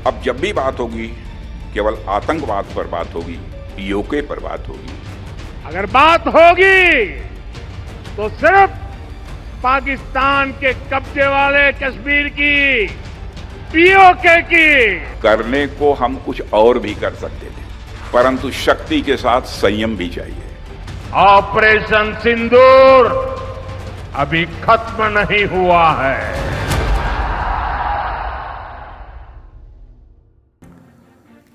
अब जब भी बात होगी केवल आतंकवाद पर बात होगी, पीओके पर बात होगी। अगर बात होगी तो सिर्फ पाकिस्तान के कब्जे वाले कश्मीर की, पीओके की। करने को हम कुछ और भी कर सकते थे, परंतु शक्ति के साथ संयम भी चाहिए। ऑपरेशन सिंदूर अभी खत्म नहीं हुआ है।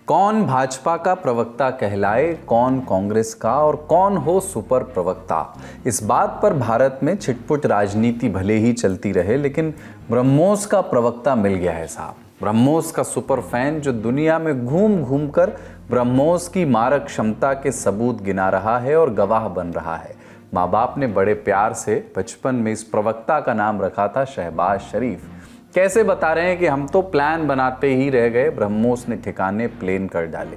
कौन भाजपा का प्रवक्ता कहलाए, कौन कांग्रेस का और कौन हो सुपर प्रवक्ता, इस बात पर भारत में छिटपुट राजनीति भले ही चलती रहे, लेकिन ब्रह्मोस का प्रवक्ता मिल गया है साहब। ब्रह्मोस का सुपर फैन जो दुनिया में घूम घूम कर ब्रह्मोस की मारक क्षमता के सबूत गिना रहा है और गवाह बन रहा है। माँ बाप ने बड़े प्यार से बचपन में इस प्रवक्ता का नाम रखा था शहबाज शरीफ। कैसे बता रहे हैं कि हम तो प्लान बनाते ही रह गए, ब्रह्मोस ने ठिकाने प्लेन कर डाले।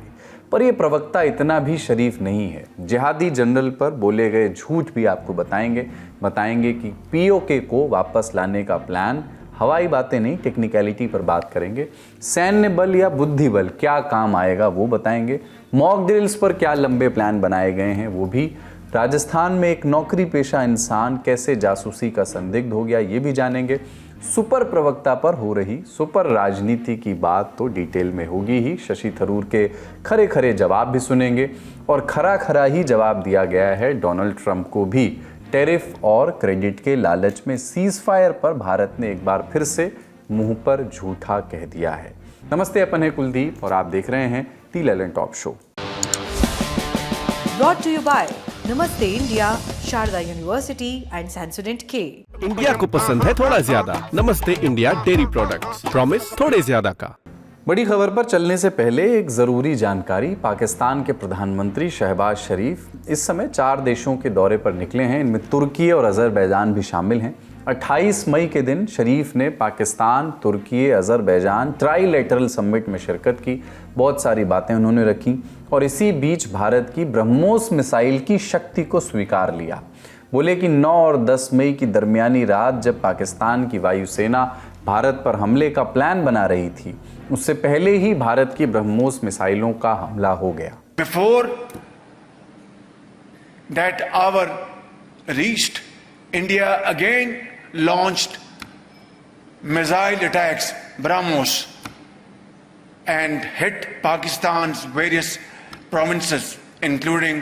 पर यह प्रवक्ता इतना भी शरीफ नहीं है। जिहादी जनरल पर बोले गए झूठ भी आपको बताएंगे कि पीओके को वापस लाने का प्लान, हवाई बातें नहीं, टेक्निकलिटी पर बात करेंगे। सैन्य बल या बुद्धि बल क्या काम आएगा वो बताएंगे। मॉक ड्रिल्स पर क्या लंबे प्लान बनाए गए हैं वो भी। राजस्थान में एक नौकरी पेशा इंसान कैसे जासूसी का संदिग्ध हो गया ये भी जानेंगे। सुपर प्रवक्ता पर हो रही सुपर राजनीति की बात तो डिटेल में होगी ही। शशि थरूर के खरे खरे जवाब भी सुनेंगे और खरा खरा ही जवाब दिया गया है डोनाल्ड ट्रंप को भी। टैरिफ और क्रेडिट के लालच में सीज फायर पर भारत ने एक बार फिर से मुंह पर झूठा कह दिया है। नमस्ते, अपन है कुलदीप और आप देख रहे हैं the Lallantop show. Brought to you by Namaste India, Sharda university and Sensodyne के। इंडिया को पसंद है थोड़ा ज्यादा। नमस्ते इंडिया डेयरी प्रोडक्ट्स, प्रॉमिस थोड़े ज्यादा का। बड़ी खबर पर चलने से पहले एक जरूरी जानकारी। पाकिस्तान के प्रधानमंत्री शहबाज शरीफ इस समय 4 देशों के दौरे पर निकले हैं। इनमें तुर्की और अजरबैजान भी शामिल हैं। 28 मई के दिन शरीफ ने पाकिस्तान, तुर्की, अजरबैजान ट्राइलेटरल समिट में शिरकत की। बहुत सारी बातें उन्होंने रखी और इसी बीच भारत की ब्रह्मोस मिसाइल की शक्ति को स्वीकार लिया। बोले कि 9 और 10 मई की दरमियानी रात जब पाकिस्तान की वायुसेना भारत पर हमले का प्लान बना रही थी, उससे पहले ही भारत की ब्रह्मोस मिसाइलों का हमला हो गया। Before that hour reached, India again launched missile attacks, BrahMos, and hit Pakistan's various provinces, including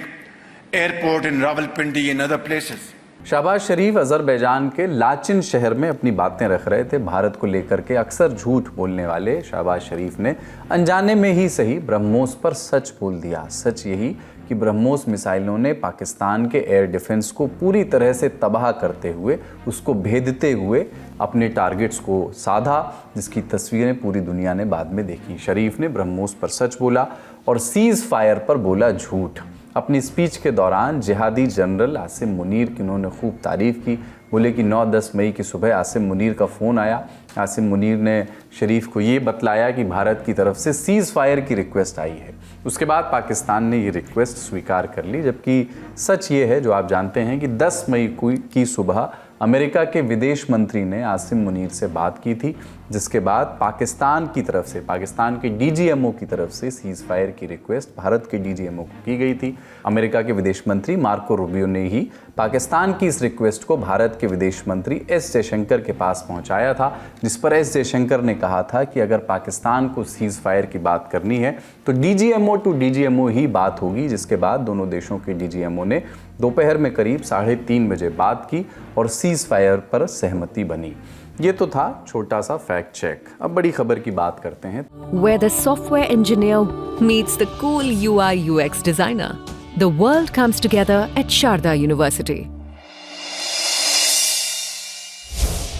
airport in Rawalpindi and other places. Shehbaz Sharif Azerbaijan के लाचिन शहर में अपनी बातें रख रहे थे। भारत को लेकर के अक्सर झूठ बोलने वाले शहबाज शरीफ ने अनजाने में ही सही ब्रह्मोस पर सच बोल दिया। सच यही कि ब्रह्मोस मिसाइलों ने पाकिस्तान के एयर डिफेंस को पूरी तरह से तबाह करते हुए, उसको भेदते हुए अपने टारगेट्स को साधा, जिसकी तस्वीरें पूरी दुनिया ने बाद में देखी। शरीफ ने ब्रह्मोस पर सच बोला और सीज फायर पर बोला झूठ। अपनी स्पीच के दौरान जिहादी जनरल आसिम मुनीर की उन्होंने खूब तारीफ़ की। बोले कि 9-10 मई की सुबह आसिम मुनीर का फ़ोन आया। आसिम मुनीर ने शरीफ को ये बतलाया कि भारत की तरफ से सीज़ फायर की रिक्वेस्ट आई है। उसके बाद पाकिस्तान ने ये रिक्वेस्ट स्वीकार कर ली, जबकि सच ये है जो आप जानते हैं कि 10 मई की सुबह अमेरिका के विदेश मंत्री ने आसिम मुनीर से बात की थी, जिसके बाद पाकिस्तान की तरफ से, पाकिस्तान के डीजीएमओ की तरफ से सीज फायर की रिक्वेस्ट भारत के डीजीएमओ को की गई थी। अमेरिका के विदेश मंत्री मार्को रूबियो ने ही पाकिस्तान की इस रिक्वेस्ट को भारत के विदेश मंत्री एस जयशंकर के पास पहुंचाया था, जिस पर एस जयशंकर ने कहा था कि अगर पाकिस्तान को सीज फायर की बात करनी है तो डीजीएमओ टू डीजीएमओ ही बात होगी। जिसके बाद दोनों देशों के डीजीएमओ ने दोपहर में करीब 3:30 बजे बात की और सीज फायर पर सहमति बनी। ये तो था छोटा सा फैक्ट चेक। अब बड़ी खबर की बात करते हैं। Where the software engineer meets the cool UI UX designer, the world comes together at Sharda University.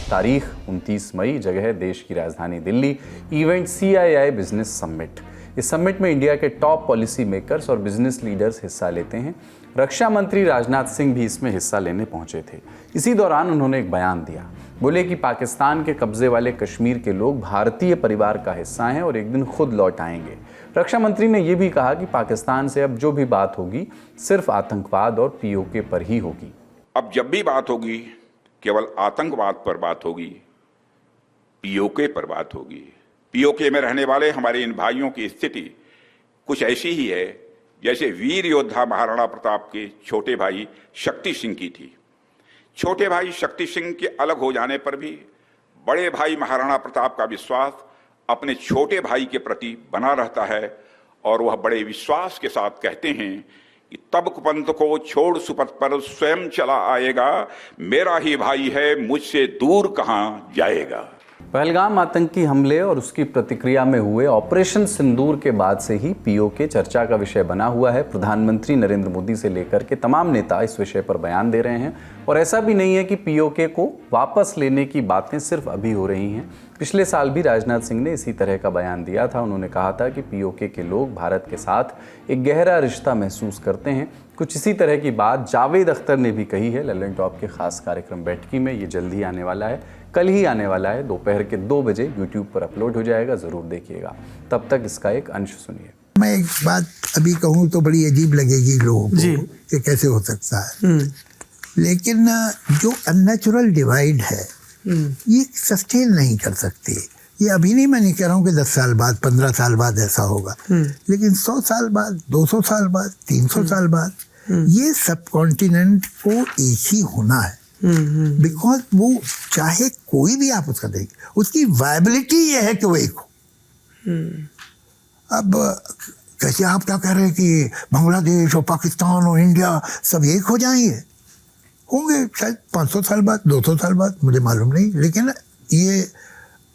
तारीख 29 मई, जगह देश की राजधानी Delhi. Event CII business summit. इस समिट में इंडिया के टॉप पॉलिसी मेकर्स और बिजनेस लीडर्स हिस्सा लेते हैं। रक्षा मंत्री राजनाथ सिंह भी इसमें हिस्सा लेने पहुंचे थे। इसी दौरान उन्होंने एक बयान दिया। बोले कि पाकिस्तान के कब्जे वाले कश्मीर के लोग भारतीय परिवार का हिस्सा हैं और एक दिन खुद लौट आएंगे। रक्षा मंत्री ने यह भी कहा कि पाकिस्तान से अब जो भी बात होगी सिर्फ आतंकवाद और पीओके पर ही होगी। अब जब भी बात होगी केवल आतंकवाद पर बात होगी, पीओके पर बात होगी। पीओके में रहने वाले हमारे इन भाइयों की स्थिति कुछ ऐसी ही है जैसे वीर योद्धा महाराणा प्रताप के छोटे भाई शक्ति सिंह की थी। छोटे भाई शक्ति सिंह के अलग हो जाने पर भी बड़े भाई महाराणा प्रताप का विश्वास अपने छोटे भाई के प्रति बना रहता है और वह बड़े विश्वास के साथ कहते हैं कि तब कुपंथ को छोड़ सुपथ पर स्वयं चला आएगा, मेरा ही भाई है मुझसे दूर कहां जाएगा। पहलगाम आतंकी हमले और उसकी प्रतिक्रिया में हुए ऑपरेशन सिंदूर के बाद से ही पीओके चर्चा का विषय बना हुआ है। प्रधानमंत्री नरेंद्र मोदी से लेकर के तमाम नेता इस विषय पर बयान दे रहे हैं और ऐसा भी नहीं है कि पीओके को वापस लेने की बातें सिर्फ अभी हो रही हैं। पिछले साल भी राजनाथ सिंह ने इसी तरह का बयान दिया था। उन्होंने कहा था कि पीओके के लोग भारत के साथ एक गहरा रिश्ता महसूस करते हैं। कुछ इसी तरह की बात जावेद अख्तर ने भी कही है। ललन टॉप के खास कार्यक्रम बैठकी में ये जल्द ही आने वाला है, कल ही आने वाला है, दोपहर के 2 बजे यूट्यूब पर अपलोड हो जाएगा, ज़रूर देखिएगा। तब तक इसका एक अंश सुनिए। मैं एक बात अभी कहूँ तो बड़ी अजीब लगेगी लोगों को कि कैसे हो सकता है, लेकिन जो अननेचुरल डिवाइड है ये सस्टेन नहीं कर सकती। ये अभी नहीं, मैं नहीं कह रहा हूँ कि 10 साल बाद 15 साल बाद ऐसा होगा, लेकिन 100 साल बाद 200 साल बाद 300 साल बाद ये सब कॉन्टिनेंट को एक ही होना है। बिकॉज वो चाहे कोई भी आप उसका देखें, उसकी वायबिलिटी ये है कि वो एक हो। अब कैसे आप क्या कह रहे हैं कि बांग्लादेश और पाकिस्तान और इंडिया सब एक हो जाएंगे? होंगे शायद 500 साल बाद 200 साल बाद, मुझे मालूम नहीं, लेकिन ये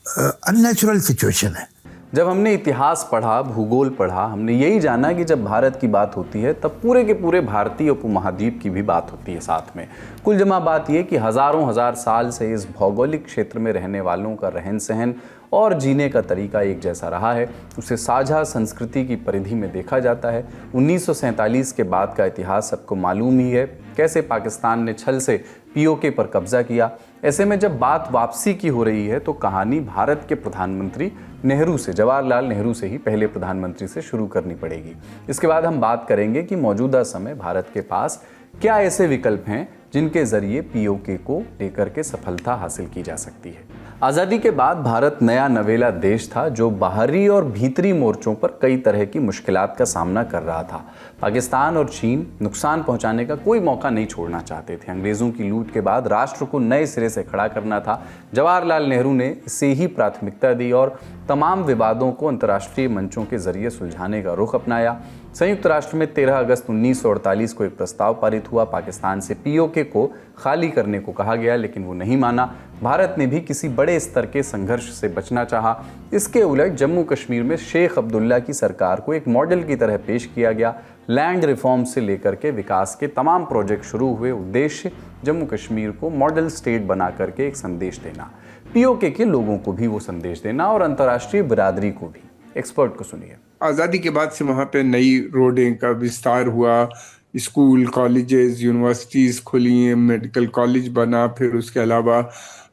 अननेचुरल सिचुएशन है। जब हमने इतिहास पढ़ा, भूगोल पढ़ा, हमने यही जाना कि जब भारत की बात होती है तब पूरे के पूरे भारतीय उपमहाद्वीप की भी बात होती है साथ में। कुल जमा बात यह कि हज़ारों हजार साल से इस भौगोलिक क्षेत्र में रहने वालों का रहन सहन और जीने का तरीका एक जैसा रहा है। उसे साझा संस्कृति की परिधि में देखा जाता है। 1947 के बाद का इतिहास सबको मालूम ही है, कैसे पाकिस्तान ने छल से पीओके पर कब्जा किया। ऐसे में जब बात वापसी की हो रही है तो कहानी भारत के प्रधानमंत्री नेहरू से, जवाहरलाल नेहरू से ही पहले प्रधानमंत्री से शुरू करनी पड़ेगी। इसके बाद हम बात करेंगे कि मौजूदा समय भारत के पास क्या ऐसे विकल्प हैं जिनके जरिए पीओके को लेकर के सफलता हासिल की जा सकती है। आज़ादी के बाद भारत नया नवेला देश था जो बाहरी और भीतरी मोर्चों पर कई तरह की मुश्किलात का सामना कर रहा था। पाकिस्तान और चीन नुकसान पहुंचाने का कोई मौका नहीं छोड़ना चाहते थे। अंग्रेज़ों की लूट के बाद राष्ट्र को नए सिरे से खड़ा करना था। जवाहरलाल नेहरू ने इसे ही प्राथमिकता दी और तमाम विवादों को अंतर्राष्ट्रीय मंचों के जरिए सुलझाने का रुख अपनाया। संयुक्त राष्ट्र में 13 अगस्त 1948 को एक प्रस्ताव पारित हुआ। पाकिस्तान से पीओके को खाली करने को कहा गया, लेकिन वो नहीं माना। भारत ने भी किसी बड़े स्तर के संघर्ष से बचना चाहा। इसके उलट जम्मू कश्मीर में शेख अब्दुल्ला की सरकार को एक मॉडल की तरह पेश किया गया। लैंड रिफॉर्म से लेकर के विकास के तमाम प्रोजेक्ट शुरू हुए। उद्देश्य जम्मू कश्मीर को मॉडल स्टेट बना करके एक संदेश देना, पीओके के लोगों को भी वो संदेश देना और अंतर्राष्ट्रीय बिरादरी को भी। एक्सपर्ट को सुनिए। आज़ादी के बाद से वहाँ पे नई रोडें का विस्तार हुआ, स्कूल, कॉलेजेस, यूनिवर्सिटीज़ खुली, मेडिकल कॉलेज बना, फिर उसके अलावा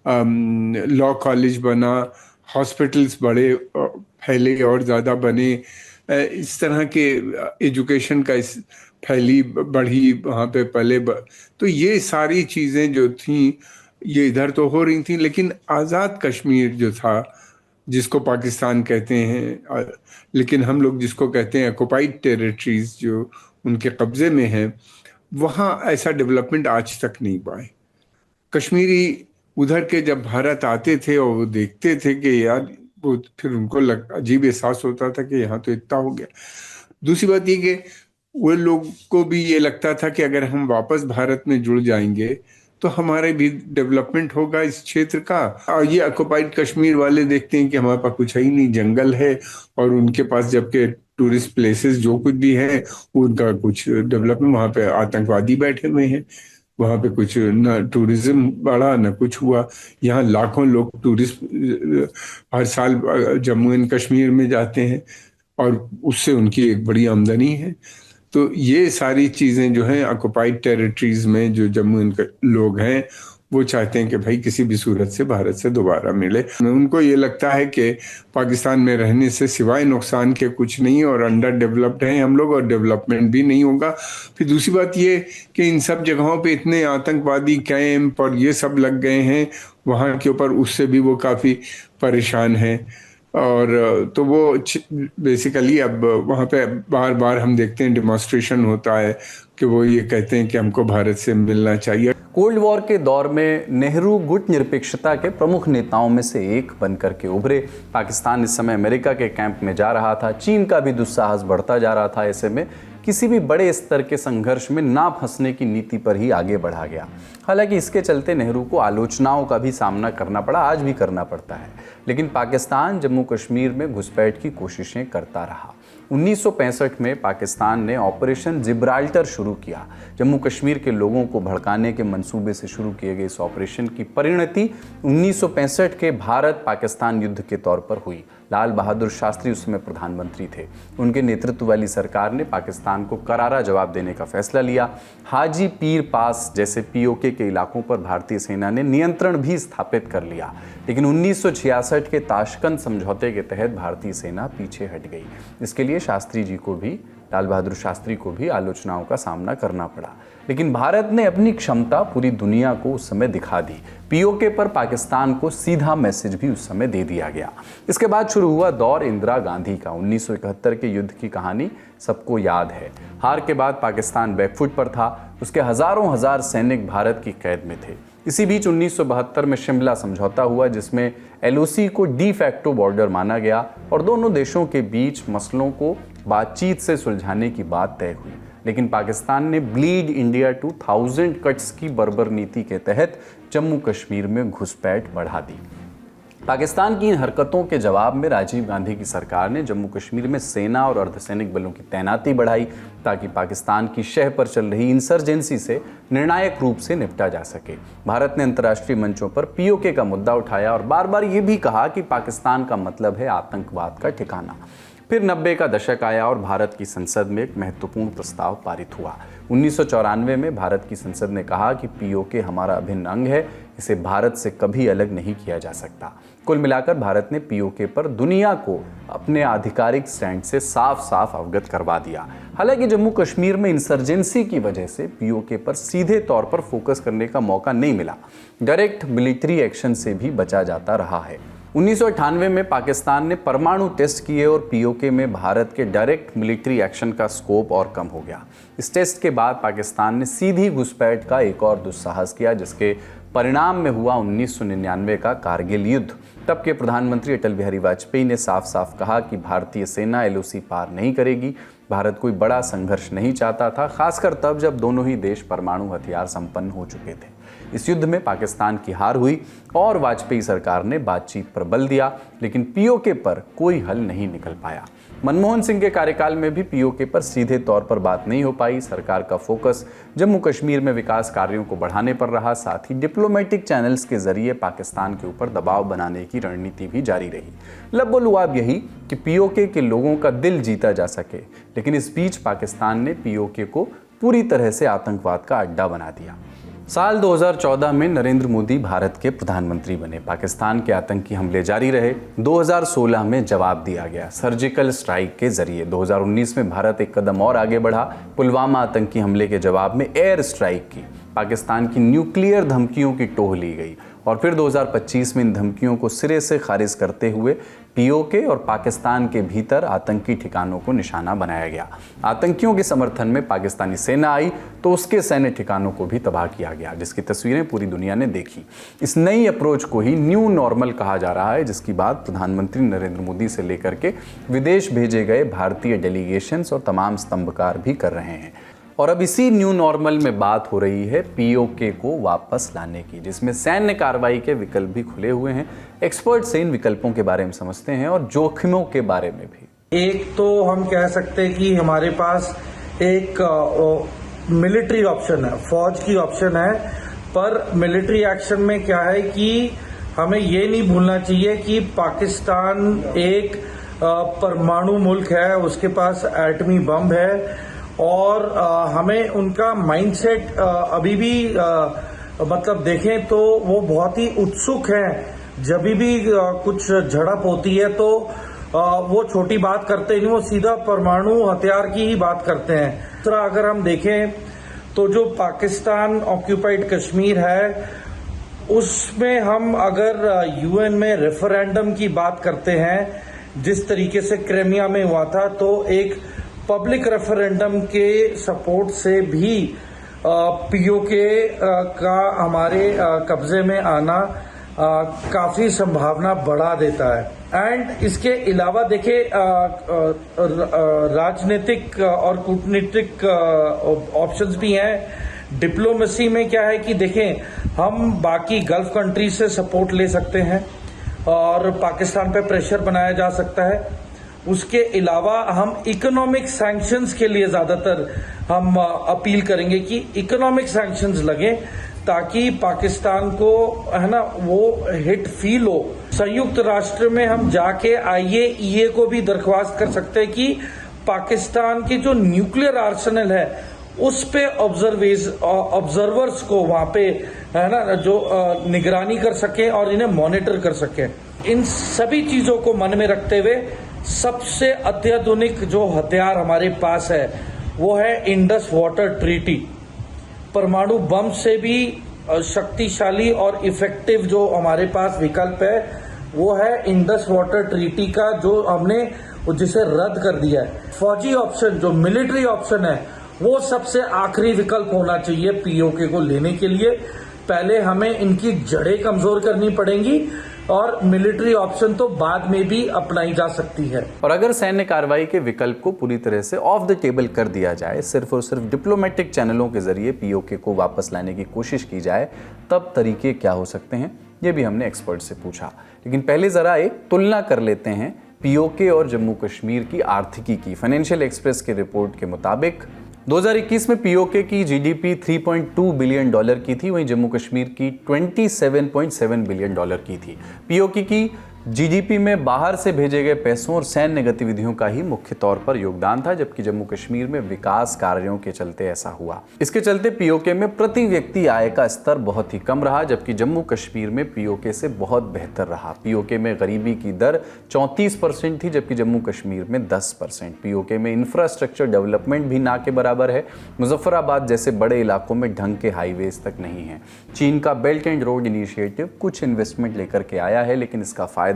लॉ कॉलेज बना, हॉस्पिटल्स बड़े फैले और ज़्यादा बने। इस तरह के एजुकेशन का फैली बढ़ी वहाँ पे पले तो ये सारी चीज़ें जो थीं ये इधर तो हो रही थी, लेकिन आज़ाद कश्मीर जो था, जिसको पाकिस्तान कहते हैं, लेकिन हम लोग जिसको कहते हैं ऑक्युपाइड टेरिटरीज जो उनके कब्जे में हैं, वहाँ ऐसा डेवलपमेंट आज तक नहीं पाए। कश्मीरी उधर के जब भारत आते थे और वो देखते थे कि यार, वो फिर उनको अजीब एहसास होता था कि यहाँ तो इतना हो गया। दूसरी बात ये कि वो लोग को भी ये लगता था कि अगर हम वापस भारत में जुड़ जाएंगे तो हमारे भी डेवलपमेंट होगा इस क्षेत्र का। और ये ऑक्युपाइड कश्मीर वाले देखते हैं कि हमारे पास कुछ है ही नहीं, जंगल है, और उनके पास जबकि टूरिस्ट प्लेसेस जो कुछ भी है उनका कुछ डेवलपमेंट, वहाँ पे आतंकवादी बैठे हुए हैं, वहाँ पे कुछ न टूरिज्म बढ़ा न कुछ हुआ। यहाँ लाखों लोग टूरिस्ट हर साल जम्मू एंड कश्मीर में जाते हैं और उससे उनकी एक बड़ी आमदनी है। तो ये सारी चीज़ें जो हैं ऑक्युपाइड टेरिटरीज में जो जम्मू के लोग हैं वो चाहते हैं कि भाई किसी भी सूरत से भारत से दोबारा मिले। उनको ये लगता है कि पाकिस्तान में रहने से सिवाय नुकसान के कुछ नहीं, और अंडर डेवलप्ड हैं हम लोग और डेवलपमेंट भी नहीं होगा। फिर दूसरी बात ये कि इन सब जगहों पे इतने आतंकवादी कैंप और ये सब लग गए हैं वहाँ के ऊपर, उससे भी वो काफ़ी परेशान हैं। और तो वो बेसिकली अब वहाँ पे बार बार हम देखते हैं डेमोन्स्ट्रेशन होता है कि वो ये कहते हैं कि हमको भारत से मिलना चाहिए। कोल्ड वॉर के दौर में नेहरू गुट निरपेक्षता के प्रमुख नेताओं में से एक बनकर के उभरे। पाकिस्तान इस समय अमेरिका के कैंप में जा रहा था, चीन का भी दुस्साहस बढ़ता जा रहा था। ऐसे में किसी भी बड़े स्तर के संघर्ष में ना फंसने की नीति पर ही आगे बढ़ा गया। हालांकि इसके चलते नेहरू को आलोचनाओं का भी सामना करना पड़ा, आज भी करना पड़ता है। लेकिन पाकिस्तान जम्मू कश्मीर में घुसपैठ की कोशिशें करता रहा। 1965 में पाकिस्तान ने ऑपरेशन जिब्राल्टर शुरू किया। जम्मू कश्मीर के लोगों को भड़काने के मंसूबे से शुरू किए गए इस ऑपरेशन की परिणति 1965 के भारत पाकिस्तान युद्ध के तौर पर हुई। लाल बहादुर शास्त्री उस समय प्रधानमंत्री थे। उनके नेतृत्व वाली सरकार ने पाकिस्तान को करारा जवाब देने का फैसला लिया। हाजी पीर पास जैसे पीओके के इलाकों पर भारतीय सेना ने नियंत्रण भी स्थापित कर लिया। लेकिन 1966 के ताशकंद समझौते के तहत भारतीय सेना पीछे हट गई। इसके लिए शास्त्री जी को भी, लाल बहादुर शास्त्री को भी आलोचनाओं का सामना करना पड़ा। लेकिन भारत ने अपनी क्षमता पूरी दुनिया को उस समय दिखा दी। पीओके पर पाकिस्तान को सीधा मैसेज भी उस समय दे दिया गया। इसके बाद शुरू हुआ दौर इंदिरा गांधी का। 1971 के युद्ध की कहानी सबको याद है। हार के बाद पाकिस्तान बैकफुट पर था। उसके हजारों हजार सैनिक भारत की कैद में थे। इसी बीच 1972 में शिमला समझौता हुआ, जिसमें एलओसी को डी फैक्टो बॉर्डर माना गया और दोनों देशों के बीच मसलों को बातचीत से सुलझाने की बात तय हुई। लेकिन पाकिस्तान ने ब्लीड इंडिया 2000 कट्स की बर्बर नीति के तहत जम्मू कश्मीर में घुसपैठ बढ़ा दी। पाकिस्तान की इन हरकतों के जवाब में राजीव गांधी की सरकार ने जम्मू कश्मीर में सेना और अर्धसैनिक बलों की तैनाती बढ़ाई, ताकि पाकिस्तान की शह पर चल रही इंसर्जेंसी से निर्णायक रूप से निपटा जा सके। भारत ने अंतर्राष्ट्रीय मंचों पर पीओके का मुद्दा उठाया और बार बार ये भी कहा कि पाकिस्तान का मतलब है आतंकवाद का ठिकाना। फिर 90 का दशक आया और भारत की संसद में एक महत्वपूर्ण प्रस्ताव पारित हुआ। 1994 में भारत की संसद ने कहा कि पीओके हमारा अभिन्न अंग है, इसे भारत से कभी अलग नहीं किया जा सकता। कुल मिलाकर भारत ने पीओके पर दुनिया को अपने आधिकारिक स्टैंड से साफ साफ अवगत करवा दिया। हालांकि जम्मू कश्मीर में इंसर्जेंसी की वजह से पीओके पर सीधे तौर पर फोकस करने का मौका नहीं मिला। डायरेक्ट मिलिट्री एक्शन से भी बचा जाता रहा है। 1998 में पाकिस्तान ने परमाणु टेस्ट किए और पीओके में भारत के डायरेक्ट मिलिट्री एक्शन का स्कोप और कम हो गया। इस टेस्ट के बाद पाकिस्तान ने सीधी घुसपैठ का एक और दुस्साहस किया, जिसके परिणाम में हुआ 1999 का कारगिल युद्ध। तब के प्रधानमंत्री अटल बिहारी वाजपेयी ने साफ साफ कहा कि भारतीय सेना एलओसी पार नहीं करेगी। भारत कोई बड़ा संघर्ष नहीं चाहता था, खासकर तब जब दोनों ही देश परमाणु हथियार संपन्न हो चुके थे। इस युद्ध में पाकिस्तान की हार हुई और वाजपेयी सरकार ने बातचीत पर बल दिया, लेकिन पीओके पर कोई हल नहीं निकल पाया। मनमोहन सिंह के कार्यकाल में भी पीओके पर सीधे तौर पर बात नहीं हो पाई। सरकार का फोकस जम्मू कश्मीर में विकास कार्यों को बढ़ाने पर रहा, साथ ही डिप्लोमेटिक चैनल्स के जरिए पाकिस्तान के ऊपर दबाव बनाने की रणनीति भी जारी रही। लबोलुआब यही कि पीओके के लोगों का दिल जीता जा सके। लेकिन इस बीच पाकिस्तान ने पीओके को पूरी तरह से आतंकवाद का अड्डा बना दिया। साल 2014 में नरेंद्र मोदी भारत के प्रधानमंत्री बने। पाकिस्तान के आतंकी हमले जारी रहे। 2016 में जवाब दिया गया सर्जिकल स्ट्राइक के जरिए। 2019 में भारत एक कदम और आगे बढ़ा। पुलवामा आतंकी हमले के जवाब में एयर स्ट्राइक की। पाकिस्तान की न्यूक्लियर धमकियों की टोह ली गई और फिर 2025 में इन धमकियों को सिरे से खारिज करते हुए पीओके और पाकिस्तान के भीतर आतंकी ठिकानों को निशाना बनाया गया। आतंकियों के समर्थन में पाकिस्तानी सेना आई तो उसके सैन्य ठिकानों को भी तबाह किया गया, जिसकी तस्वीरें पूरी दुनिया ने देखी। इस नई अप्रोच को ही न्यू नॉर्मल कहा जा रहा है, जिसकी बात प्रधानमंत्री नरेंद्र मोदी से लेकर के विदेश भेजे गए भारतीय डेलीगेशंस और तमाम स्तंभकार भी कर रहे हैं। और अब इसी न्यू नॉर्मल में बात हो रही है पीओके को वापस लाने की, जिसमें सैन्य कार्रवाई के विकल्प भी खुले हुए हैं। एक्सपर्ट से इन विकल्पों के बारे में समझते हैं और जोखिमों के बारे में भी। एक तो हम कह सकते हैं कि हमारे पास एक मिलिट्री ऑप्शन है, फौज की ऑप्शन है, पर मिलिट्री एक्शन में क्या है कि हमें ये नहीं भूलना चाहिए कि पाकिस्तान एक परमाणु मुल्क है, उसके पास एटमी बम है और हमें उनका माइंडसेट अभी भी मतलब देखें तो वो बहुत ही उत्सुक है। जब भी कुछ झड़प होती है तो वो छोटी बात करते नहीं, वो सीधा परमाणु हथियार की ही बात करते हैं। दूसरा अगर हम देखें तो जो पाकिस्तान ऑक्यूपाइड कश्मीर है उसमें हम अगर यूएन में रेफरेंडम की बात करते हैं, जिस तरीके से क्रीमिया में हुआ था, तो एक पब्लिक रेफरेंडम के सपोर्ट से भी पीओके का हमारे कब्जे में आना काफी संभावना बढ़ा देता है। एंड इसके अलावा देखिए राजनीतिक और कूटनीतिक ऑप्शंस भी हैं। डिप्लोमेसी में क्या है कि देखें, हम बाकी गल्फ कंट्री से सपोर्ट ले सकते हैं और पाकिस्तान पे प्रेशर बनाया जा सकता है। उसके अलावा हम इकोनॉमिक सैंक्शंस के लिए ज्यादातर हम अपील करेंगे कि इकोनॉमिक सैंक्शंस लगे, ताकि पाकिस्तान को है ना वो हिट फील हो। संयुक्त राष्ट्र में हम जाके IAEA को भी दरख्वास्त कर सकते हैं कि पाकिस्तान की जो न्यूक्लियर आर्सेनल है उस पे ऑब्जर्वर्स को वहां पे है ना जो निगरानी कर सके और इन्हें मॉनिटर कर सके। इन सभी चीजों को मन में रखते हुए सबसे अत्याधुनिक जो हथियार हमारे पास है वो है इंडस वाटर ट्रीटी। परमाणु बम से भी शक्तिशाली और इफेक्टिव जो हमारे पास विकल्प है वो है इंडस वाटर ट्रीटी का, जो हमने जिसे रद्द कर दिया है। फौजी ऑप्शन जो मिलिट्री ऑप्शन है वो सबसे आखिरी विकल्प होना चाहिए पीओके को लेने के लिए। पहले हमें इनकी जड़ें कमजोर करनी पड़ेंगी और मिलिट्री ऑप्शन तो बाद में भी अपनाई जा सकती है। और अगर सैन्य कार्रवाई के विकल्प को पूरी तरह से ऑफ द टेबल कर दिया जाए, सिर्फ और सिर्फ डिप्लोमेटिक चैनलों के जरिए पीओके को वापस लाने की कोशिश की जाए, तब तरीके क्या हो सकते हैं, ये भी हमने एक्सपर्ट से पूछा। लेकिन पहले जरा एक तुलना कर लेते हैं पीओके और जम्मू कश्मीर की आर्थिकी की। फाइनेंशियल एक्सप्रेस की रिपोर्ट के मुताबिक 2021 में पीओके की जीडीपी $3.2 बिलियन की थी, वहीं जम्मू कश्मीर की $27.7 बिलियन की थी। पीओके की जीडीपी में बाहर से भेजे गए पैसों और सैन्य गतिविधियों का ही मुख्य तौर पर योगदान था, जबकि जम्मू कश्मीर में विकास कार्यों के चलते ऐसा हुआ। इसके चलते पीओके में प्रति व्यक्ति आय का स्तर बहुत ही कम रहा, जबकि जम्मू कश्मीर में पीओके से बहुत बेहतर रहा। पीओके में गरीबी की दर 34% थी, जबकि जम्मू कश्मीर में 10%। पीओके में इंफ्रास्ट्रक्चर डेवलपमेंट भी ना के बराबर है। मुजफ्फराबाद जैसे बड़े इलाकों में ढंग के हाईवेज तक नहीं है। चीन का बेल्ट एंड रोड इनिशिएटिव कुछ इन्वेस्टमेंट लेकर के आया है, लेकिन इसका फायदा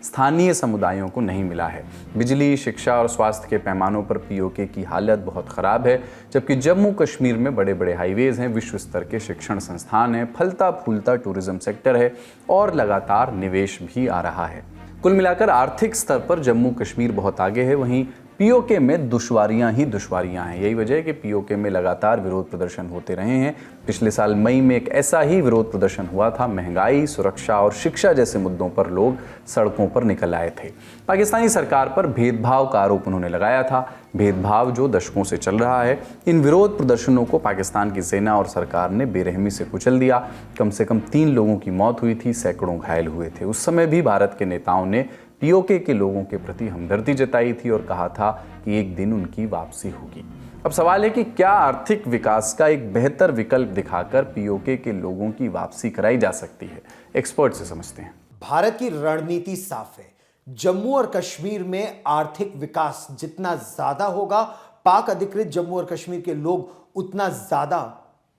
स्थानीय समुदायों को नहीं मिला है। बिजली, शिक्षा और स्वास्थ्य के पैमानों पर पीओके की हालत बहुत खराब है, जबकि जम्मू कश्मीर में बड़े बड़े हाईवेज हैं, विश्व स्तर के शिक्षण संस्थान हैं, फलता फूलता टूरिज्म सेक्टर है और लगातार निवेश भी आ रहा है। कुल मिलाकर आर्थिक स्तर पर जम्मू कश्मीर बहुत आगे है, वहीं पीओके में दुश्वारियां ही दुश्वारियां हैं। यही वजह है कि पीओके में लगातार विरोध प्रदर्शन होते रहे हैं। पिछले साल मई में एक ऐसा ही विरोध प्रदर्शन हुआ था। महंगाई, सुरक्षा और शिक्षा जैसे मुद्दों पर लोग सड़कों पर निकल आए थे। पाकिस्तानी सरकार पर भेदभाव का आरोप उन्होंने लगाया था, भेदभाव जो दशकों से चल रहा है। इन विरोध प्रदर्शनों को पाकिस्तान की सेना और सरकार ने बेरहमी से कुचल दिया। कम से कम 3 लोगों की मौत हुई थी, सैकड़ों घायल हुए थे। उस समय भी भारत के नेताओं ने पीओके के लोगों के प्रति हमदर्दी जताई थी और कहा था कि एक दिन उनकी वापसी होगी। अब सवाल है कि क्या आर्थिक विकास का एक बेहतर विकल्प दिखाकर पीओके के लोगों की वापसी कराई जा सकती है? एक्सपर्ट से समझते हैं। भारत की रणनीति साफ है। जम्मू और कश्मीर में आर्थिक विकास जितना ज्यादा होगा, पाक अधिकृत जम्मू और कश्मीर के लोग उतना ज्यादा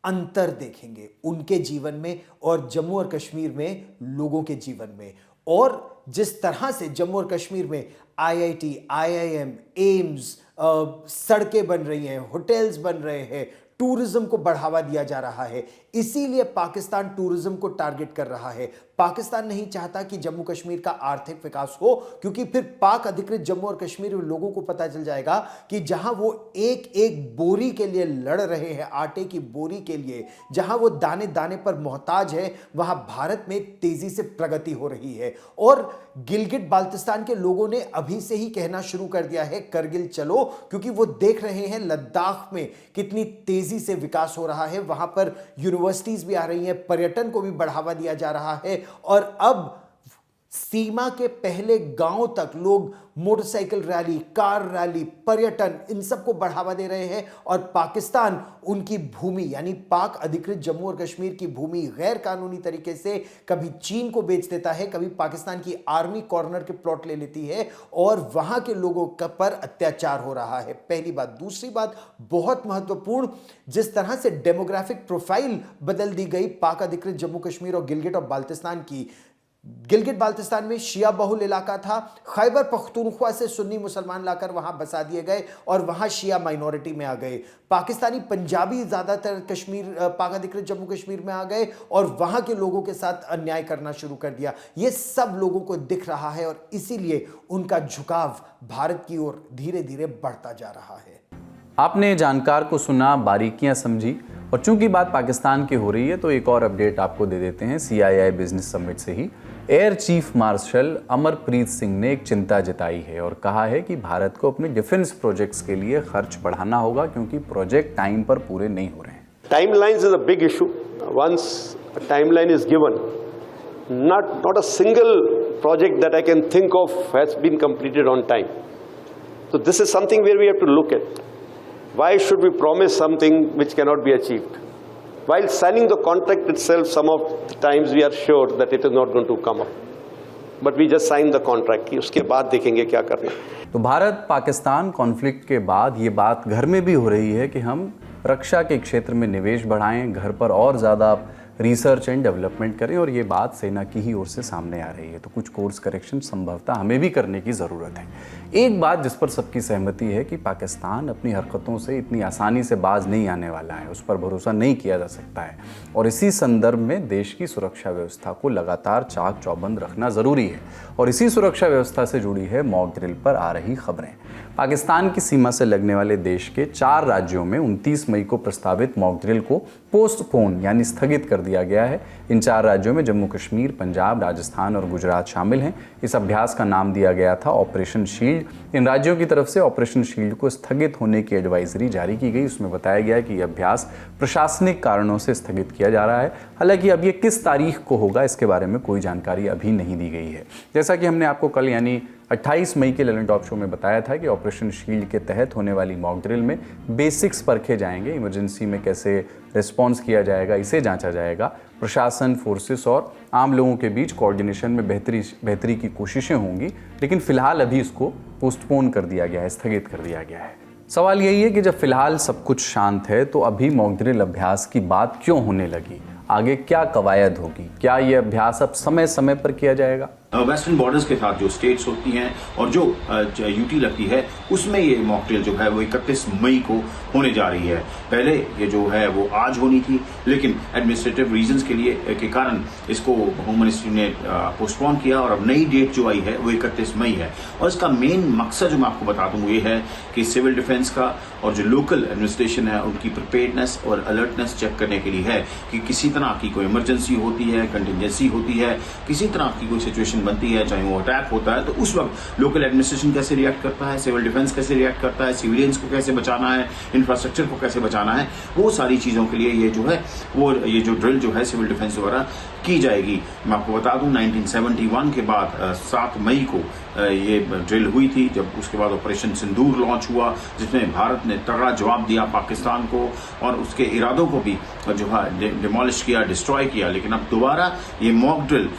अंतर देखेंगे उनके जीवन में और जम्मू और कश्मीर में लोगों के जीवन में। और जिस तरह से जम्मू और कश्मीर में IIT, IIM, एम्स, सड़कें बन रही हैं, होटल्स बन रहे हैं, टूरिज्म को बढ़ावा दिया जा रहा है, इसीलिए पाकिस्तान टूरिज्म को टारगेट कर रहा है। पाकिस्तान नहीं चाहता कि जम्मू कश्मीर का आर्थिक विकास हो, क्योंकि फिर पाक अधिकृत जम्मू और कश्मीर में लोगों को पता चल जाएगा कि जहां वो एक एक बोरी के लिए लड़ रहे हैं, आटे की बोरी के लिए, जहां वो दाने दाने पर मोहताज है, वहां भारत में तेजी से प्रगति हो रही है। और गिलगिट बाल्टिस्तान के लोगों ने अभी से ही कहना शुरू कर दिया है करगिल चलो, क्योंकि वो देख रहे हैं लद्दाख में कितनी तेजी से विकास हो रहा है। वहां पर यूनिवर्सिटीज भी आ रही हैं, पर्यटन को भी बढ़ावा दिया जा रहा है और अब सीमा के पहले गांव तक लोग मोटरसाइकिल रैली, कार रैली, पर्यटन, इन सबको बढ़ावा दे रहे हैं और पाकिस्तान उनकी भूमि यानी पाक अधिकृत जम्मू और कश्मीर की भूमि गैर कानूनी तरीके से कभी चीन को बेच देता है, कभी पाकिस्तान की आर्मी कॉर्नर के प्लॉट ले लेती है और वहां के लोगों पर अत्याचार हो रहा है। पहली बात। दूसरी बात बहुत महत्वपूर्ण, जिस तरह से डेमोग्राफिक प्रोफाइल बदल दी गई पाक अधिकृत जम्मू कश्मीर और गिलगिट और बाल्टिस्तान की। गिलगिट बाल्टिस्तान में शिया बहुल इलाका था, खैबर पख्तूनख्वा से सुन्नी मुसलमान लाकर वहां बसा दिए गए और वहां शिया माइनॉरिटी में आ गए। पाकिस्तानी पंजाबी ज्यादातर कश्मीर पाक अधिकृत जम्मू कश्मीर में आ गए और वहां के लोगों के साथ अन्याय करना शुरू कर दिया। ये सब लोगों को दिख रहा है और इसीलिए उनका झुकाव भारत की ओर धीरे धीरे बढ़ता जा रहा है। आपने जानकार को सुना, बारीकियां समझी और चूंकि बात पाकिस्तान की हो रही है तो एक और अपडेट आपको दे देते हैं। CII बिजनेस समिट से ही air chief marshal Amarpreet Singh ने एक चिंता जताई है और कहा है कि भारत को अपने डिफेंस प्रोजेक्ट्स के लिए खर्च बढ़ाना होगा क्योंकि प्रोजेक्ट टाइम पर पूरे नहीं हो रहे हैं। Timelines is a big issue. Once a timeline is given, not a single project that I can think of has been completed on time. So this is something where we have to look at. Why should we promise something which cannot be achieved? While signing the contract itself, some of the times we are sure that it is not going to come up. But we just sign the contract कि उसके बाद देखेंगे क्या करना है। तो Bharat Pakistan conflict के बाद ये बात घर में भी हो रही है कि हम रक्षा के क्षेत्र में निवेश बढ़ाएं, घर पर और ज़्यादा रिसर्च एंड डेवलपमेंट करें और ये बात सेना की ही ओर से सामने आ रही है। तो कुछ कोर्स करेक्शन संभवतः हमें भी करने की ज़रूरत है। एक बात जिस पर सबकी सहमति है कि पाकिस्तान अपनी हरकतों से इतनी आसानी से बाज नहीं आने वाला है, उस पर भरोसा नहीं किया जा सकता है और इसी संदर्भ में देश की सुरक्षा व्यवस्था को लगातार चाक चौबंद रखना ज़रूरी है। और इसी सुरक्षा व्यवस्था से जुड़ी है मॉक ड्रिल पर आ रही खबरें। पाकिस्तान की सीमा से लगने वाले देश के 4 राज्यों में 29 मई को प्रस्तावित मॉक ड्रिल को पोस्टपोन यानी स्थगित कर दिया गया है। इन 4 राज्यों में जम्मू कश्मीर, पंजाब, राजस्थान और गुजरात शामिल हैं। इस अभ्यास का नाम दिया गया था ऑपरेशन शील्ड। इन राज्यों की तरफ से ऑपरेशन शील्ड को स्थगित होने की एडवाइजरी जारी की गई। उसमें बताया गया कि यह अभ्यास प्रशासनिक कारणों से स्थगित किया जा रहा है। हालांकि अब ये किस तारीख को होगा इसके बारे में कोई जानकारी अभी नहीं दी गई है। जैसा कि हमने आपको कल यानी 28 मई के ललन टॉप शो में बताया था कि ऑपरेशन शील्ड के तहत होने वाली मॉक ड्रिल में बेसिक्स परखे जाएंगे। इमरजेंसी में कैसे रिस्पॉन्स किया जाएगा इसे जांचा जाएगा। प्रशासन, फोर्सेस और आम लोगों के बीच कोऑर्डिनेशन में बेहतरी की कोशिशें होंगी, लेकिन फिलहाल अभी इसको पोस्टपोन कर दिया गया है, स्थगित कर दिया गया है। सवाल यही है कि जब फिलहाल सब कुछ शांत है तो अभी मॉक ड्रिल अभ्यास की बात क्यों होने लगी? आगे क्या कवायद होगी? क्या ये अभ्यास अब समय समय पर किया जाएगा? वेस्टर्न बॉर्डर्स के साथ जो स्टेट्स होती हैं और जो यूटी लगती है उसमें ये मॉक ड्रिल जो है वो 31 मई को होने जा रही है। पहले ये जो है वो आज होनी थी, लेकिन एडमिनिस्ट्रेटिव रीजंस के कारण इसको होम मिनिस्ट्री ने पोस्टपोन किया और अब नई डेट जो आई है वो 31 मई है। और इसका मेन मकसद जो मैं आपको बता दूं वो ये है कि सिविल डिफेंस का और जो लोकल एडमिनिस्ट्रेशन है उनकी प्रिपेयर्डनेस और अलर्टनेस चेक करने के लिए है कि किसी तरह की कोई इमरजेंसी होती है, कंटिजेंसी होती है, किसी तरह की कोई सिचुएशन बनती है, चाहे वो अटैक होता है, तो उस वक्त लोकल एडमिनिस्ट्रेशन कैसे रिएक्ट करता है, सिविल डिफेंस कैसे रिएक्ट करता है, सिविलियंस को कैसे बचाना है, इंफ्रास्ट्रक्चर को कैसे बचाना है, वो सारी चीज़ों के लिए ये जो है वो ये जो ड्रिल जो है सिविल डिफेंस द्वारा की जाएगी। मैं आपको बता दूं 1971 के बाद 7 मई को ये ड्रिल हुई थी, जब उसके बाद ऑपरेशन सिंदूर लॉन्च हुआ जिसमें भारत ने तगड़ा जवाब दिया पाकिस्तान को और उसके इरादों को भी जो है डिमोलिश किया, डिस्ट्रॉय किया। लेकिन अब दोबारा ये मॉक ड्रिल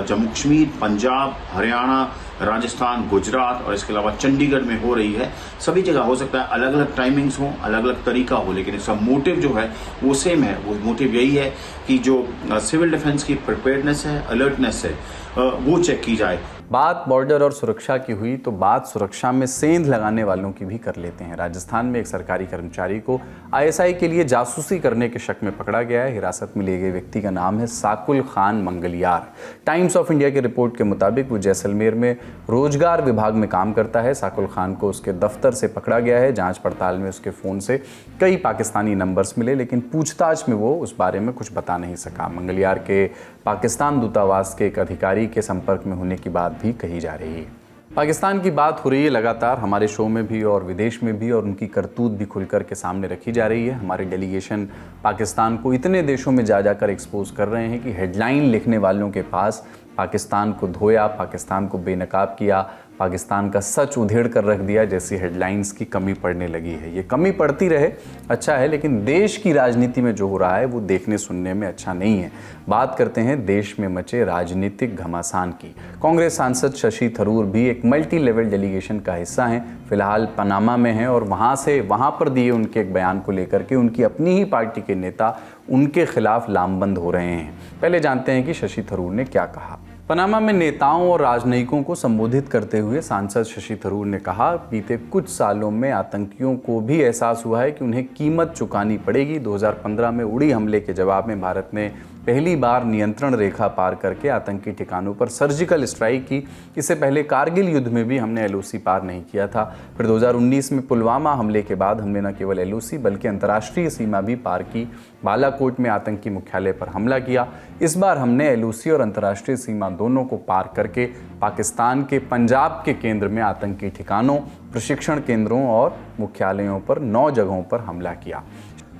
जम्मू कश्मीर, पंजाब, हरियाणा, राजस्थान, गुजरात और इसके अलावा चंडीगढ़ में हो रही है। सभी जगह हो सकता है अलग अलग टाइमिंग्स हो, अलग अलग तरीका हो, लेकिन इसका मोटिव जो है वो सेम है। वो मोटिव यही है कि जो सिविल डिफेंस की प्रिपेयर्डनेस है, अलर्टनेस है, वो चेक की जाए। बात बॉर्डर और सुरक्षा की हुई तो बात सुरक्षा में सेंध लगाने वालों की भी कर लेते हैं। राजस्थान में एक सरकारी कर्मचारी को ISI के लिए जासूसी करने के शक में पकड़ा गया है। हिरासत में लिए गए व्यक्ति का नाम है साकुल खान मंगलियार। टाइम्स ऑफ इंडिया की रिपोर्ट के मुताबिक वो जैसलमेर में रोजगार विभाग में काम करता है। साकुल खान को उसके दफ्तर से पकड़ा गया है। जांच पड़ताल में उसके फ़ोन से कई पाकिस्तानी नंबर्स मिले, लेकिन पूछताछ में वो उस बारे में कुछ बता नहीं सका। मंगलियार के पाकिस्तान दूतावास के एक अधिकारी के संपर्क में होने की बात भी कही जा रही है। पाकिस्तान की बात हो रही है लगातार हमारे शो में भी और विदेश में भी, और उनकी करतूत भी खुलकर के सामने रखी जा रही है। हमारे डेलीगेशन पाकिस्तान को इतने देशों में जा जाकर एक्सपोज कर रहे हैं कि हेडलाइन लिखने वालों के पास पाकिस्तान को धोया, पाकिस्तान को बेनकाब किया, पाकिस्तान का सच उधेड़ कर रख दिया जैसी हेडलाइंस की कमी पड़ने लगी है। ये कमी पड़ती रहे, अच्छा है, लेकिन देश की राजनीति में जो हो रहा है वो देखने सुनने में अच्छा नहीं है। बात करते हैं देश में मचे राजनीतिक घमासान की। कांग्रेस सांसद शशि थरूर भी एक मल्टी लेवल डेलीगेशन का हिस्सा हैं। फिलहाल पनामा में हैं और वहाँ पर दिए उनके एक बयान को लेकर के उनकी अपनी ही पार्टी के नेता उनके खिलाफ लामबंद हो रहे हैं। पहले जानते हैं कि शशि थरूर ने क्या कहा। पनामा में नेताओं और राजनयिकों को संबोधित करते हुए सांसद शशि थरूर ने कहा, बीते कुछ सालों में आतंकियों को भी एहसास हुआ है कि उन्हें कीमत चुकानी पड़ेगी। 2015 में उड़ी हमले के जवाब में भारत ने पहली बार नियंत्रण रेखा पार करके आतंकी ठिकानों पर सर्जिकल स्ट्राइक की। इससे पहले कारगिल युद्ध में भी हमने एलओसी पार नहीं किया था। फिर 2019 में पुलवामा हमले के बाद हमने न केवल एलओसी बल्कि अंतर्राष्ट्रीय सीमा भी पार की। बालाकोट में आतंकी मुख्यालय पर हमला किया। इस बार हमने एलओसी और अंतर्राष्ट्रीय सीमा दोनों को पार करके पाकिस्तान के पंजाब के केंद्र में आतंकी ठिकानों, प्रशिक्षण केंद्रों और मुख्यालयों पर 9 जगहों पर हमला किया।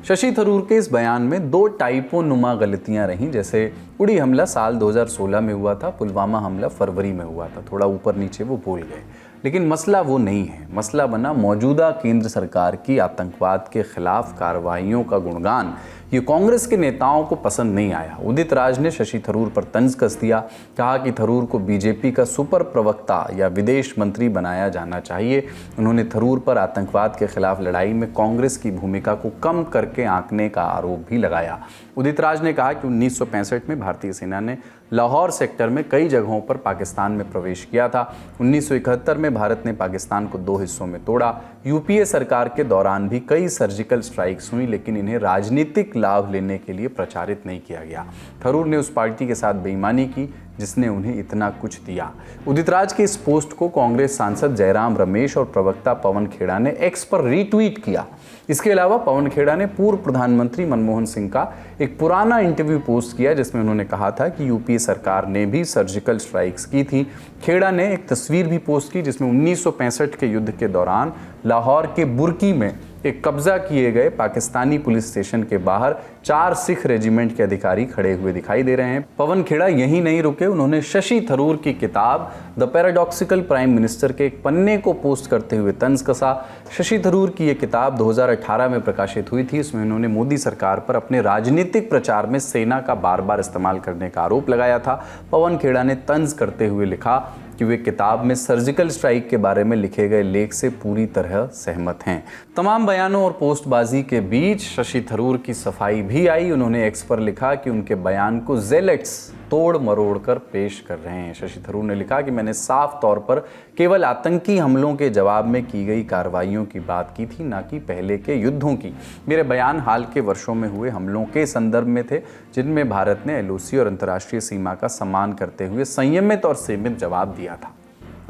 शशि थरूर के इस बयान में 2 टाइपों नुमा गलतियां रहीं। जैसे उड़ी हमला साल 2016 में हुआ था, पुलवामा हमला फरवरी में हुआ था। थोड़ा ऊपर नीचे वो भूल गए, लेकिन मसला वो नहीं है। मसला बना मौजूदा केंद्र सरकार की आतंकवाद के खिलाफ कार्रवाइयों का गुणगान। ये कांग्रेस के नेताओं को पसंद नहीं आया। उदित राज ने शशि थरूर पर तंज कस दिया, कहा कि थरूर को बीजेपी का सुपर प्रवक्ता या विदेश मंत्री बनाया जाना चाहिए। उन्होंने थरूर पर आतंकवाद के खिलाफ लड़ाई में कांग्रेस की भूमिका को कम करके आंकने का आरोप भी लगाया। उदित राज ने कहा कि 1965 में भारतीय सेना ने लाहौर सेक्टर में कई जगहों पर पाकिस्तान में प्रवेश किया था। 1971 में भारत ने पाकिस्तान को 2 हिस्सों में तोड़ा। यूपीए सरकार के दौरान भी कई सर्जिकल स्ट्राइक्स हुई, लेकिन इन्हें राजनीतिक लाभ लेने के लिए प्रचारित नहीं किया गया। थरूर ने उस पार्टी के साथ बेईमानी की जिसने उन्हें इतना कुछ दिया। उदित राज के इस पोस्ट को कांग्रेस सांसद जयराम रमेश और प्रवक्ता पवन खेड़ा ने एक्स पर रीट्वीट किया। इसके अलावा पवन खेड़ा ने पूर्व प्रधानमंत्री मनमोहन सिंह का एक पुराना इंटरव्यू पोस्ट किया जिसमें उन्होंने कहा था कि यूपीए सरकार ने भी सर्जिकल स्ट्राइक्स की थी। खेड़ा ने एक तस्वीर भी पोस्ट की जिसमें 1965 के युद्ध के दौरान लाहौर के बुर्की में एक कब्जा किए गए पाकिस्तानी पुलिस स्टेशन के बाहर 4 सिख रेजिमेंट के अधिकारी खड़े हुए दिखाई दे रहे हैं। पवन खेड़ा यहीं नहीं रुके, उन्होंने शशि थरूर की किताब द पैराडॉक्सिकल प्राइम मिनिस्टर के एक पन्ने को पोस्ट करते हुए तंज कसा। शशि थरूर की यह किताब 2018 में प्रकाशित हुई थी। इसमें उन्होंने मोदी सरकार पर अपने राजनीतिक प्रचार में सेना का बार बार इस्तेमाल करने का आरोप लगाया था। पवन खेड़ा ने तंज करते हुए लिखा कि वे किताब में सर्जिकल स्ट्राइक के बारे में लिखे गए लेख से पूरी तरह सहमत हैं। तमाम बयानों और पोस्टबाजी के बीच शशि थरूर की सफाई भी आई। उन्होंने एक्स पर लिखा कि उनके बयान को जेलेट्स तोड़ मरोड़ कर पेश कर रहे हैं। शशि थरूर ने लिखा कि मैंने साफ तौर पर केवल आतंकी हमलों के जवाब में की गई कार्रवाइयों की बात की थी, ना कि पहले के युद्धों की। मेरे बयान हाल के वर्षों में हुए हमलों के संदर्भ में थे, जिनमें भारत ने एलओसी और अंतर्राष्ट्रीय सीमा का सम्मान करते हुए संयमित और सीमित जवाब दिया था।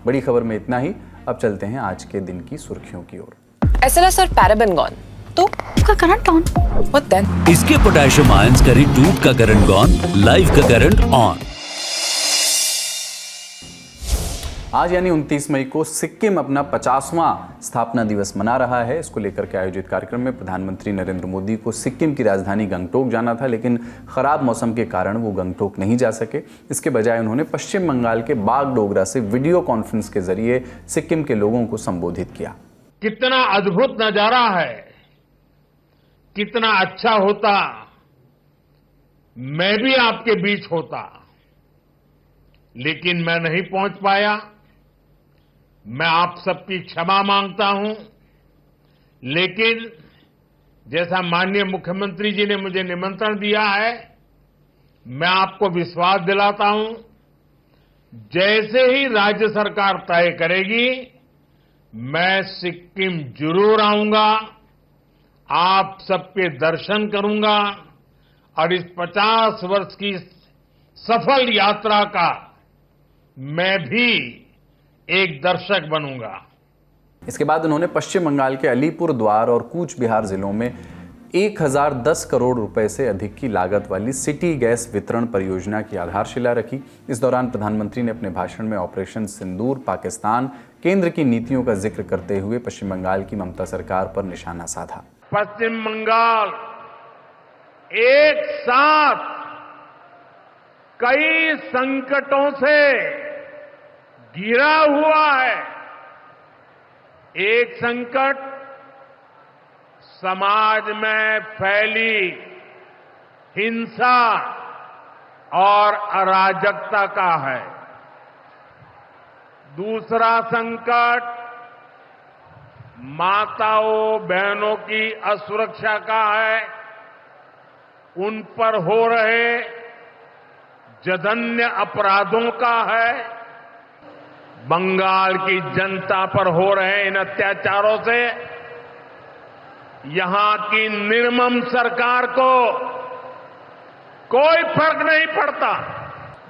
बड़ी खबर में इतना ही। अब चलते हैं आज के दिन की सुर्खियों की ओर। SLS और पैराबेन गॉन, तो उसका करंट ऑन। What then? इसके पोटेशियम आयंस का टूट का करंट गॉन, लाइव का करंट ऑन। आज यानी 29 मई को सिक्किम अपना 50वां स्थापना दिवस मना रहा है। इसको लेकर के आयोजित कार्यक्रम में प्रधानमंत्री नरेंद्र मोदी को सिक्किम की राजधानी गंगटोक जाना था, लेकिन खराब मौसम के कारण वो गंगटोक नहीं जा सके। इसके बजाय उन्होंने पश्चिम बंगाल के बागडोगरा से वीडियो कॉन्फ्रेंस के जरिए सिक्किम के लोगों को संबोधित किया। कितना अद्भुत नजारा है, कितना अच्छा होता मैं भी आपके बीच होता, लेकिन मैं नहीं पहुंच पाया। मैं आप सबकी क्षमा मांगता हूं, लेकिन जैसा माननीय मुख्यमंत्री जी ने मुझे निमंत्रण दिया है, मैं आपको विश्वास दिलाता हूं, जैसे ही राज्य सरकार तय करेगी मैं सिक्किम जरूर आऊंगा, आप सबके दर्शन करूंगा और इस 50 वर्ष की सफल यात्रा का मैं भी एक दर्शक बनूंगा। इसके बाद उन्होंने पश्चिम बंगाल के अलीपुर द्वार और कूच बिहार जिलों में 1010 करोड़ रुपए से अधिक की लागत वाली सिटी गैस वितरण परियोजना की आधारशिला रखी। इस दौरान प्रधानमंत्री ने अपने भाषण में ऑपरेशन सिंदूर, पाकिस्तान, केंद्र की नीतियों का जिक्र करते हुए पश्चिम बंगाल की ममता सरकार पर निशाना साधा। पश्चिम बंगाल एक साथ कई संकटों से घिरा हुआ है। एक संकट समाज में फैली हिंसा और अराजकता का है। दूसरा संकट माताओं बहनों की असुरक्षा का है। उन पर हो रहे जघन्य अपराधों का है। बंगाल की जनता पर हो रहे इन अत्याचारों से यहां की निर्मम सरकार को कोई फर्क नहीं पड़ता।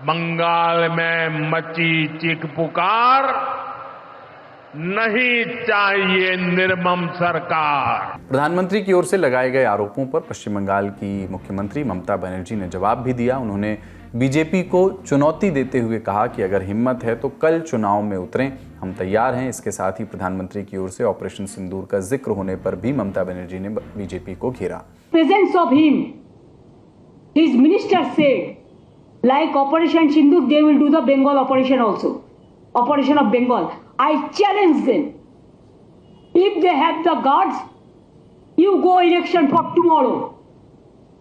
बंगाल में मची चीख पुकार, नहीं चाहिए निर्मम सरकार। प्रधानमंत्री की ओर से लगाए गए आरोपों पर पश्चिम बंगाल की मुख्यमंत्री ममता बनर्जी ने जवाब भी दिया। उन्होंने बीजेपी को चुनौती देते हुए कहा कि अगर हिम्मत है तो कल चुनाव में उतरें, हम तैयार हैं। इसके साथ ही प्रधानमंत्री की ओर से ऑपरेशन सिंदूर का जिक्र होने पर भी ममता बनर्जी ने बीजेपी को घेरा। Presence of him, his minister said like Operation Sindoor, they will do the Bengal operation also. Operation of Bengal. I challenge them. If they have the guts, you go election for tomorrow.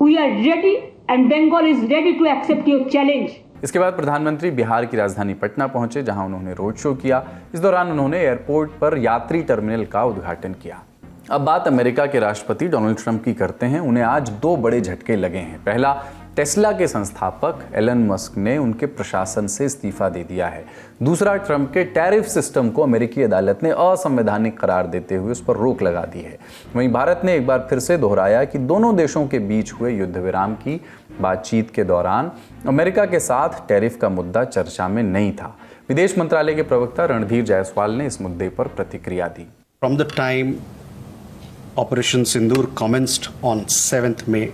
We are ready and Bengal is ready to accept your challenge. इसके बाद प्रधानमंत्री बिहार की राजधानी पटना पहुंचे, जहां उन्होंने road show किया। इस दौरान उन्होंने एयरपोर्ट पर यात्री टर्मिनल का उद्घाटन किया। अब बात अमेरिका के राष्ट्रपति डोनाल्ड ट्रंप की करते हैं। उन्हें आज दो बड़े झटके लगे हैं। पहला, टेस्ला के संस्थापक एलन मस्क ने उनके प्रशासन से इस्तीफा दे दिया है। दूसरा, ट्रंप के टैरिफ सिस्टम को अमेरिकी अदालत ने असंवैधानिक करार देते हुए उस पर रोक लगा दी है। वहीं भारत ने एक बार फिर से दोहराया कि दोनों देशों के बीच हुए युद्ध विराम की बातचीत के दौरान अमेरिका के साथ टैरिफ का मुद्दा चर्चा में नहीं था। विदेश मंत्रालय के प्रवक्ता रणधीर जायसवाल ने इस मुद्दे पर प्रतिक्रिया दी। From the time Operation Sindoor commenced on 7th May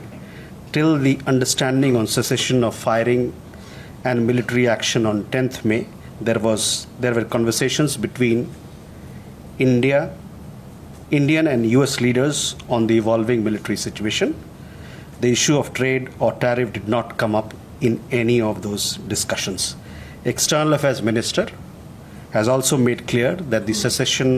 till the understanding on cessation of firing and military action on 10th May, there were conversations between Indian and US leaders on the evolving military situation. The issue of trade or tariff did not come up in any of those discussions. External Affairs Minister has also made clear that the cessation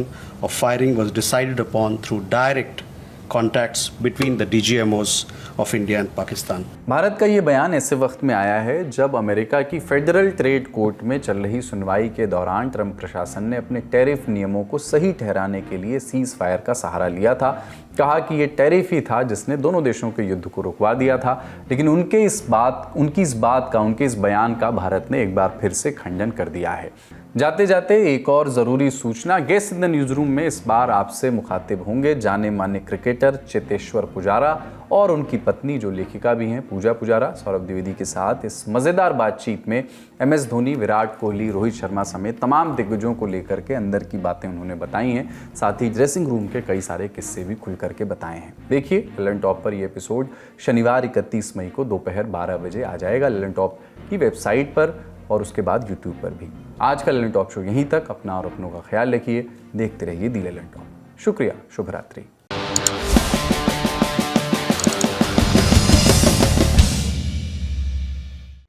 of firing was decided upon through direct contacts between the DGMOs of India and Pakistan. Bharat का ये बयान ऐसे वक्त में आया है जब America की फेडरल ट्रेड कोर्ट में चल रही सुनवाई के दौरान ट्रंप प्रशासन ने अपने टैरिफ नियमों को सही ठहराने के लिए सीज फायर का सहारा लिया था। कहा कि ये टैरिफ ही था जिसने दोनों देशों के युद्ध को रुकवा दिया था। लेकिन उनके इस बयान का भारत ने एक बार फिर से खंडन कर दिया है। जाते जाते एक और ज़रूरी सूचना। Guest in the news room में इस बार आपसे मुखातिब होंगे जाने माने क्रिकेटर चेतेश्वर पुजारा और उनकी पत्नी जो लेखिका भी हैं पूजा पुजारा। सौरभ द्विवेदी के साथ इस मज़ेदार बातचीत में MS धोनी, विराट कोहली, रोहित शर्मा समेत तमाम दिग्गजों को लेकर के अंदर की बातें उन्होंने बताई हैं। साथ ही ड्रेसिंग रूम के कई सारे किस्से भी खुल करके बताए हैं। देखिए ललन टॉप पर ये एपिसोड शनिवार 31 मई को दोपहर 12 बजे आ जाएगा ललन टॉप की वेबसाइट पर और उसके बाद यूट्यूब पर भी। आज का ललन टॉप शो यहीं तक। अपना और अपनों का ख्याल रखिए। देखते रहिए दी ललन टॉप। शुक्रिया। शुभ रात्रि।